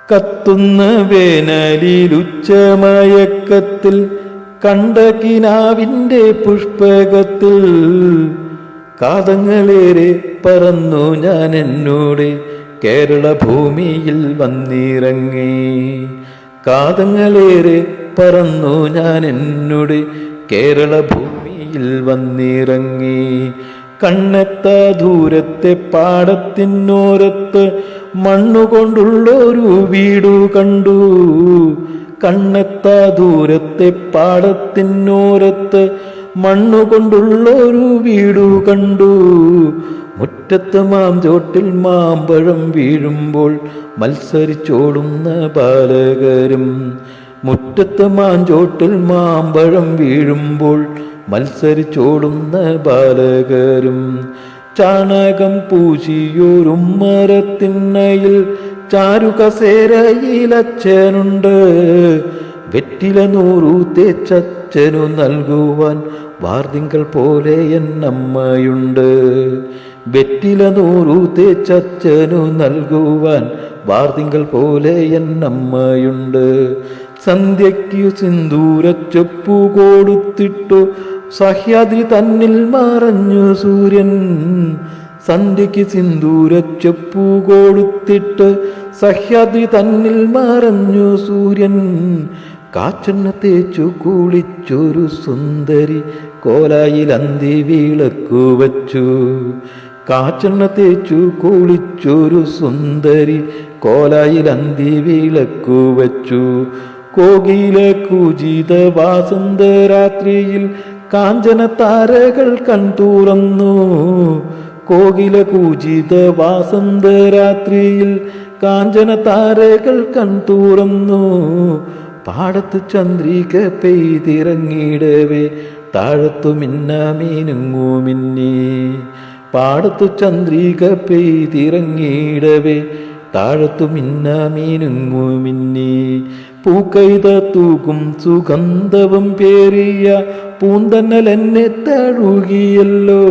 കത്തുന്ന വേനലിലുച്ചമയക്കത്തിൽ കണ്ട കിനാവിൻ്റെ പുഷ്പകത്തിൽ കാതങ്ങളേറെ പറന്നു ഞാൻ എന്നോട് കേരള ഭൂമിയിൽ വന്നിറങ്ങി. കാതങ്ങളേറെ പറന്നു ഞാൻ എന്നോട് കേരള ഭൂമിയിൽ വന്നിറങ്ങി. കണ്ണെത്താ ദൂരത്തെ പാടത്തിനോരത്ത് മണ്ണുകൊണ്ടുള്ളൊരു വീടു കണ്ടു. കണ്ണെത്താ ദൂരത്തെ പാടത്തിനോരത്ത് മണ്ണുകൊണ്ടുള്ളൊരു വീടു കണ്ടു. മുറ്റത്ത് മാംചോട്ടിൽ മാമ്പഴം വീഴുമ്പോൾ മത്സരിച്ചോടുന്ന ബാലകരും. മുറ്റത്ത് മാഞ്ചോട്ടിൽ മാമ്പഴം വീഴുമ്പോൾ മത്സരിച്ചോടുന്ന ബാലകരും. ചാണകം പൂശിയൊരു മരത്തിണ്ണയിൽ ചാരുകസേരയിലച്ഛനുണ്ട്. വെറ്റില 100 തേച്ചച്ഛനു നൽകുവാൻ വാർതിങ്കൾ പോലെ എന്നമ്മയുണ്ട്. വെറ്റില 100 തേച്ചച്ഛനു നൽകുവാൻ വാർതിങ്കൾ പോലെ എന്നമ്മയുണ്ട്. സന്ധ്യയ്ക്കു സിന്ദൂരച്ചൊപ്പു കൊടുത്തിട്ടു സഹ്യാദ്രി തന്നിൽ മറഞ്ഞു സൂര്യൻ. സന്ധ്യയ്ക്ക് സിന്ദൂരച്ചൊപ്പു കൊടുത്തിട്ട് സഹ്യാദ്രി തന്നിൽ മറഞ്ഞു സൂര്യൻ. കാച്ചെണ്ണ തേച്ചു കുളിച്ചൊരു സുന്ദരി കോലായിൽ അന്തി വിളക്കു വച്ചു. കാച്ചെണ്ണ തേച്ചു കുളിച്ചൊരു സുന്ദരി കോലായിൽ അന്തി വിളക്കു വച്ചു. കോകില കൂജിത വാസന്തരാത്രിയിൽ കാഞ്ചന താരകൾ കൺതുറന്നു. കോകില കൂജിത വാസന്തരാത്രിയിൽ കാഞ്ചന താരകൾ കൺതുറന്നു. പാടത്ത് ചന്ദ്രിക പെയ്തിറങ്ങിയിടവേ താഴത്തു മിന്നാമീനുങ്ങു മിന്നി. പാടത്തു ചന്ദ്രിക പെയ്തിറങ്ങിയിടവേ താഴത്തു മിന്നാമീനുങ്ങു മിന്നി. പൂക്കൈത തൂകും സുഗന്ധവും പേറിയ പൂന്തന്നൽ എന്നെ തഴുകിയല്ലോ.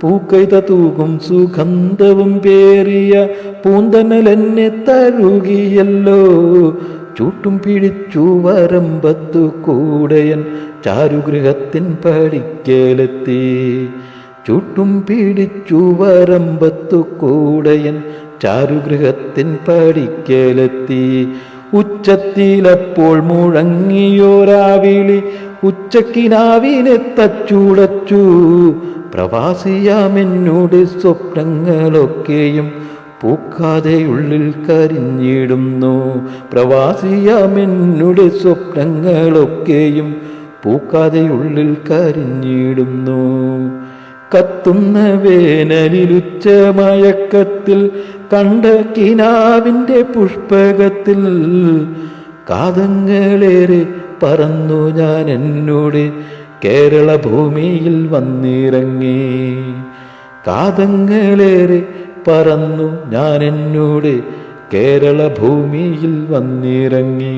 പൂക്കൈത തൂകും സുഗന്ധവും പേറിയ പൂന്തന്നൽ എന്നെ തഴുകിയല്ലോ. ചൂട്ടും പിടിച്ചു വരമ്പത്തു കൂടയൻ ചാരുഗൃഹത്തിൻ പടിക്കലെത്തി. ചൂട്ടും പിടിച്ചു വരമ്പത്തു കൂടയൻ ചാരുഗൃഹത്തിൻ പടിക്കലെത്തി. ഉച്ചത്തിലപ്പോൾ മുഴങ്ങിയോരാവിളി ഉച്ചക്കിനാവിനെ തച്ചുടച്ചു. പ്രവാസിയാമെന്നോട് സ്വപ്നങ്ങളൊക്കെയും പൂക്കാതെ ഉള്ളിൽ കരിഞ്ഞിടുന്നു. പ്രവാസിയാമെന്നോട് സ്വപ്നങ്ങളൊക്കെയും പൂക്കാതെ ഉള്ളിൽ കരിഞ്ഞിടുന്നു. കത്തുന്ന വേനലിലുച്ചമയക്കത്തിൽ കണ്ട കിനാവിൻ്റെ പുഷ്പകത്തിൽ കാതങ്ങളേറെ പറന്നു ഞാൻ എന്നോട് കേരള ഭൂമിയിൽ വന്നിറങ്ങി. കാതങ്ങളേറെ പറന്നു ഞാൻ എന്നോട് കേരള ഭൂമിയിൽ വന്നിറങ്ങി.